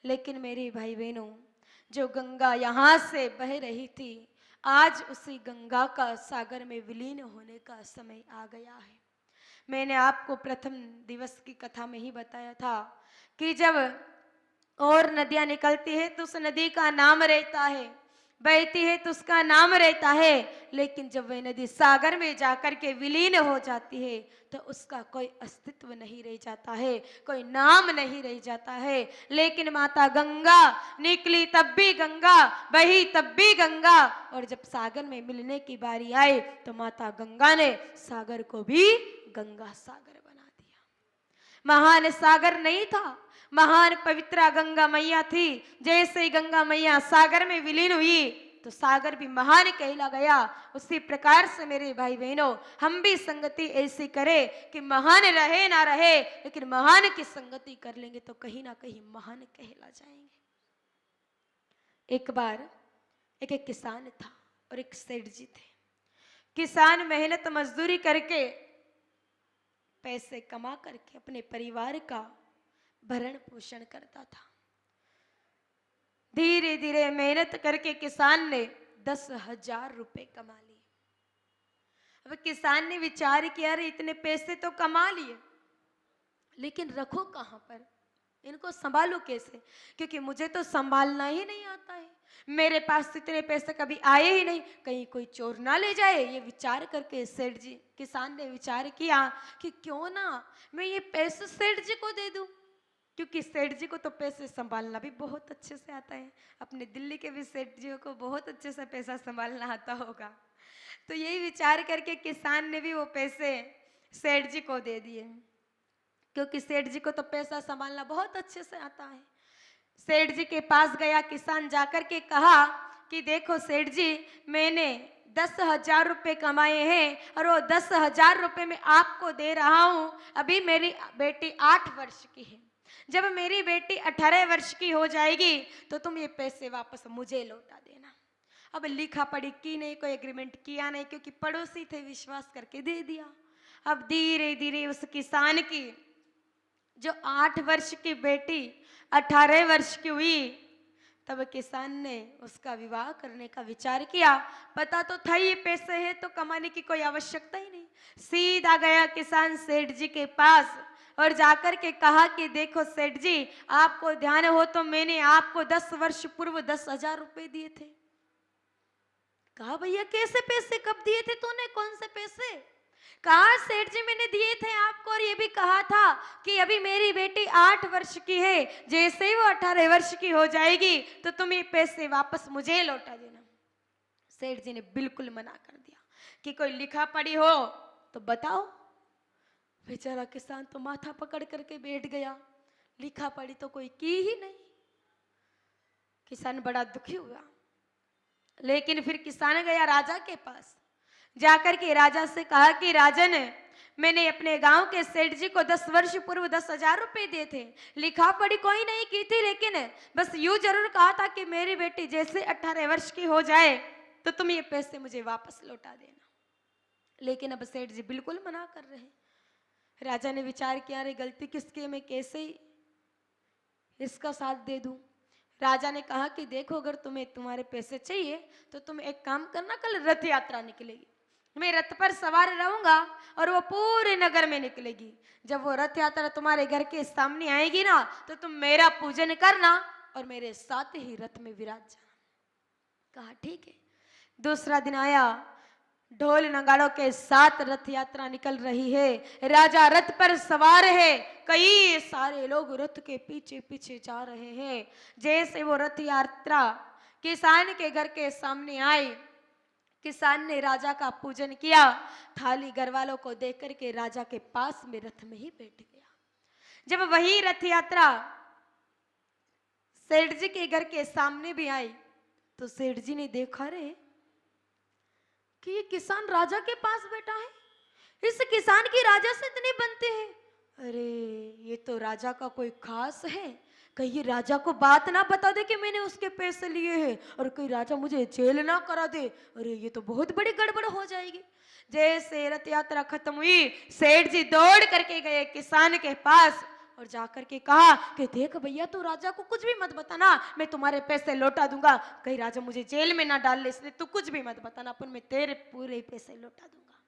लेकिन मेरे भाई बहनों, जो गंगा यहाँ से बह रही थी, आज उसी गंगा का सागर में विलीन होने का समय आ गया है। मैंने आपको प्रथम दिवस की कथा में ही बताया था कि जब और नदियां निकलती है तो उस नदी का नाम रहता है, बहती है तो उसका नाम रहता है, लेकिन जब वह नदी सागर में जाकर के विलीन हो जाती है तो उसका कोई अस्तित्व नहीं रह जाता है, कोई नाम नहीं रह जाता है। लेकिन माता गंगा निकली तब भी गंगा, बही तब भी गंगा, और जब सागर में मिलने की बारी आई तो माता गंगा ने सागर को भी गंगा सागर बना दिया। महान सागर नहीं था, महान पवित्रा गंगा मैया थी। जैसे गंगा मैया सागर में विलीन हुई तो सागर भी महान कहला गया। उसी प्रकार से मेरे भाई बहनों, हम भी संगति ऐसी करें कि महान रहे ना रहे, लेकिन महान की संगति कर लेंगे तो कहीं ना कहीं महान कहला जाएंगे। एक बार एक किसान था और एक सेठ जी थे। किसान मेहनत मजदूरी करके पैसे कमा करके अपने परिवार का भरण पोषण करता था। धीरे धीरे मेहनत करके किसान ने 10,000 रुपए कमा लिए। अब किसान ने विचार किया, अरे इतने पैसे तो कमा लिए, लेकिन रखो कहां पर, इनको संभालो कैसे, क्योंकि मुझे तो संभालना ही नहीं आता है। मेरे पास इतने पैसे कभी आए ही नहीं, कहीं कोई चोर ना ले जाए। ये विचार करके सेठ जी, किसान ने विचार किया कि क्यों ना मैं ये पैसे सेठ जी को दे दूं, क्योंकि सेठ जी को तो पैसे संभालना भी बहुत अच्छे से आता है। अपने दिल्ली के भी सेठ जी को बहुत अच्छे से पैसा संभालना आता होगा। तो यही विचार करके किसान ने भी वो पैसे सेठ जी को दे दिए, क्योंकि सेठ जी को तो पैसा संभालना बहुत अच्छे से आता है। सेठ जी के पास गया किसान, जाकर के कहा कि देखो सेठ जी, मैंने 10,000 रुपये कमाए हैं और वो 10,000 रुपये मैं आपको दे रहा हूं। अभी मेरी बेटी 8 वर्ष की है, जब मेरी बेटी 18 वर्ष की हो जाएगी तो तुम ये पैसे वापस मुझे लौटा देना। अब लिखा पढ़ी की नहीं, कोई एग्रीमेंट किया नहीं, क्योंकि पड़ोसी थे, विश्वास करके दे दिया। अब धीरे धीरे उस किसान की जो 8 वर्ष की बेटी 18 वर्ष की हुई, तब किसान ने उसका विवाह करने का विचार किया। पता तो था ये पैसे है तो कमाने की कोई आवश्यकता ही नहीं। सीधा गया किसान सेठ जी के पास और जाकर के कहा कि देखो सेठ जी, आपको ध्यान हो तो मैंने आपको 10 वर्ष पूर्व 10,000 रुपए दिए थे। कहा भैया कैसे पैसे, कब दिए थे तूने, कौन से पैसे? कहा सेठ जी मैंने दिए थे आपको, और ये भी कहा था कि अभी मेरी बेटी 8 वर्ष की है, जैसे ही वो 18 वर्ष की हो जाएगी तो तुम ये पैसे वापस मुझे लौटा देना। सेठ जी ने बिल्कुल मना कर दिया कि कोई लिखा पढ़ी हो तो बताओ। बेचारा किसान तो माथा पकड़ करके बैठ गया, लिखा पढ़ी तो कोई की ही नहीं। किसान बड़ा दुखी हुआ, लेकिन फिर किसान गया राजा के पास, जाकर के राजा से कहा कि राजन, मैंने अपने गांव के सेठ जी को 10 वर्ष पूर्व 10,000 रुपए दिए थे, लिखा पढ़ी कोई नहीं की थी, लेकिन बस यूं जरूर कहा था कि मेरी बेटी जैसे 18 वर्ष की हो जाए तो तुम ये पैसे मुझे वापस लौटा देना। लेकिन अब सेठ जी बिल्कुल मना कर रहे हैं। राजा ने विचार किया, अरे गलती किसकी, मैं कैसे इसका साथ दे दूं। राजा ने कहा कि देखो, अगर तुम्हें तुम्हारे पैसे चाहिए तो तुम एक काम करना, कल रथ यात्रा निकलेगी, मैं रथ पर सवार रहूंगा और वो पूरे नगर में निकलेगी। जब वो रथ यात्रा तुम्हारे घर के सामने आएगी ना तो तुम मेरा पूजन करना और मेरे साथ ही रथ में विराज जाना। कहा ठीक है। दूसरा दिन आया, ढोल नगाड़ों के साथ रथ यात्रा निकल रही है, राजा रथ पर सवार है, कई सारे लोग रथ के पीछे पीछे जा रहे हैं। जैसे वो रथ यात्रा किसान के घर के सामने आई, किसान ने राजा का पूजन किया, थाली घर वालों को देख करके राजा के पास में रथ में ही बैठ गया। जब वही रथ यात्रा सेठ जी के घर के सामने भी आई तो सेठ जी ने देखा रे कि ये किसान राजा के पास बैठा है, इस किसान की राजा से इतने बनते हैं। अरे ये तो राजा का कोई खास है, कहीं राजा को बात ना बता दे कि मैंने उसके पैसे लिए हैं, और कहीं राजा मुझे जेल ना करा दे, अरे ये तो बहुत बड़ी गड़बड़ हो जाएगी। जैसे रथ यात्रा खत्म हुई, सेठ जी दौड़ करके गए किसान के पास और जाकर के कहा कि देख भैया, तू राजा को कुछ भी मत बताना, मैं तुम्हारे पैसे लौटा दूंगा। कहीं राजा मुझे जेल में ना डाल ले, इसलिए तू कुछ भी मत बताना, पर मैं तेरे पूरे पैसे लौटा दूंगा।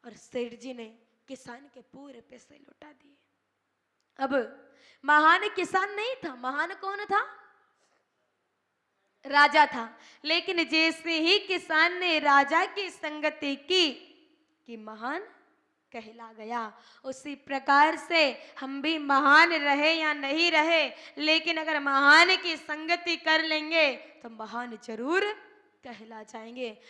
और सेठ जी ने किसान के पूरे पैसे लौटा दिए। अब महान किसान नहीं था, महान कौन था? राजा था। लेकिन जैसे ही किसान ने राजा की संगति की कि महान कहला गया। उसी प्रकार से हम भी महान रहे या नहीं रहे, लेकिन अगर महान की संगति कर लेंगे तो महान जरूर कहला जाएंगे।